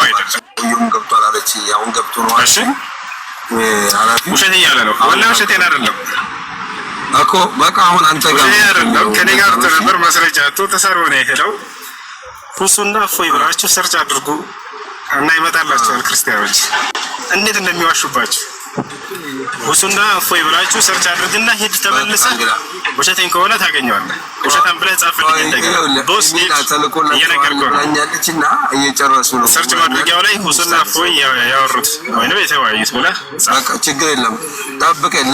አይደለም። ገብቷል አለች። አሁን ገብቶ ነው። እሺ ውሸት እያለ ነው። ወላሂ ውሸቴን አይደለም እኮ በቃ አሁን አንተ ጋር አይደለም ከኔ ጋር ተነበር ማስረጃ ተሰርቦ ነው የሄደው። ሁሱና እፎይ ብላችሁ ሰርች አድርጉ እና ይመጣላችኋል። ክርስቲያኖች እንዴት እንደሚዋሹባችሁ ሁሱና እፎይ ብላችሁ ሰርች አድርግና ሂድ ተመልሰህ ውሸቴን ከሆነ ታገኘዋለህ። ውሸታም ብለህ ጻፍልኝ እንደገና ቦስ እየነገርኩህ ነው። እኛለችና እየጨረሱ ነው። ሰርች ማድረጊያው ላይ ሁሱና እፎይ ያወሩት ወይንም የተወያዩት ብለህ በቃ ችግር የለም ጠብቀኝ።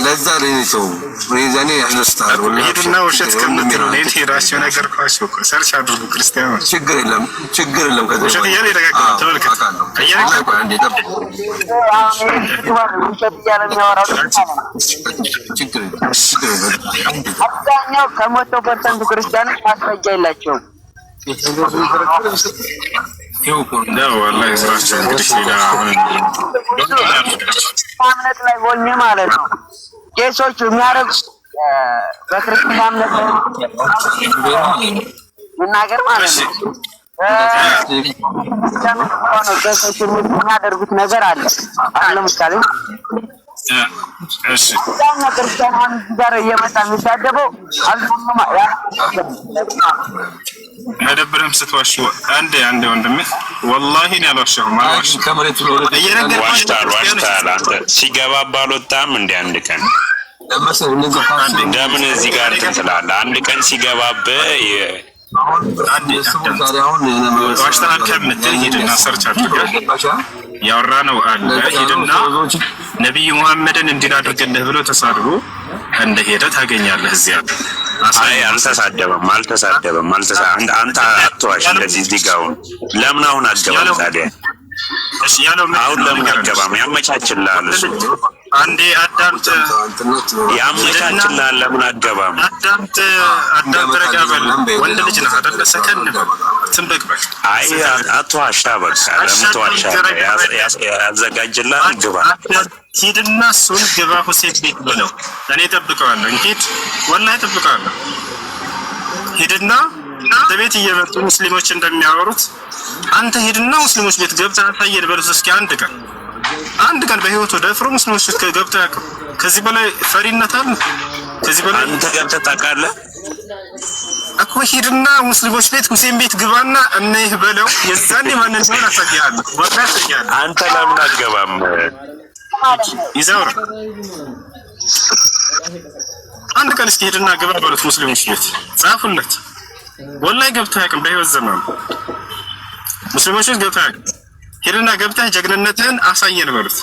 ለዛ ላይ ነው ሬዛኔ ያስነስታል። ሂድና ውሸት ከምትሉ ላይ ሄዳችሁ ነገርኳችሁ። ሰርች አድርጉ ክርስቲያኖች። ችግር የለም ውሸት እያለ ይደጋግማል። ተመልከት እየነገርኩህ አብዛኛው ከ100% ክርስቲያኖች ማስረጃ የላቸውም። እምነት ላይ ሆኜ ማለት ነው ቄሶቹ የሚያደርጉት በክርስትና እምነት መናገር ማለት ነው። ቄሶቹ የሚያደርጉት ነገር አለ። አሁን ለምሳሌ እሺ ክርስቲያን ጋር እየመጣ የሚሳደበው አይደብርም? ስትዋሽ አንዴ ወንድሜ ወላሂ ነው ያልዋሸሁም። ዋሽታል። አንተ ሲገባ አልወጣም እንደ አንድ ቀን እንደምን እዚህ ጋር ትላለህ? አንድ ቀን ሲገባብህ ዋሽተሃል ከምትል ሂድና ሰርች አድርገህ ያወራ ነው አለ። ሂድና ነቢዩ መሐመድን እንዲህ አድርግልህ ብሎ ተሳድቦ እንደሄደ ታገኛለህ። እዚያ አይ አልተሳደበም። አንተ አትዋሽ። እንደዚህ እዚህ ጋር ለምን አሁን አትገባም ታዲያ? እሺ ያለው አሁን ለምን አትገባም? ያመቻችልሃል እሱ። አንዴ አዳምጥ፣ ያመቻችልሃል። ለምን አትገባም? አዳምጥ ረጋበል። ወንድ ልጅ ነህ አይደለ? ሰከን በል ትንበቅበቅ። አይ አትዋሻ። በቃ ለምን ትዋሻለህ? ያዘጋጅልሃል። ግባ። ሂድና እሱን ግባ ሁሴን ቤት ብለው እኔ እጠብቀዋለሁ። እንሂድ፣ ወላሂ እጠብቀዋለሁ። ሂድና ቤት እየመጡ ሙስሊሞች እንደሚያወሩት አንተ ሂድና ሙስሊሞች ቤት ገብተህ አሳየን በሉት እስኪ። አንድ ቀን በህይወቱ ደፍሮ ሙስሊሞች ቤት ገብተህ ያውቅም? ከዚህ በላይ ፈሪነት አለ? ከዚህ በላይ አንተ ገብተህ ታውቃለህ እኮ። ሂድና ሙስሊሞች ቤት ሁሴን ቤት ግባና እነይህ በለው። የዛኔ ማንን ሰው አሳያለሁ። ወጣ ያሳያለሁ። አንተ ለምን አትገባም? ይዛውራ አንድ ቀን እስኪ ሂድና ግባ በሉት ሙስሊሞች ቤት ጻፉለት። ወላሂ ገብተህ አያውቅም በህይወት ዘመኑ ሙስሊሞች ቤት ገብተህ አያውቅም። ሄደና ገብተህ ጀግንነትህን አሳየን በሉት።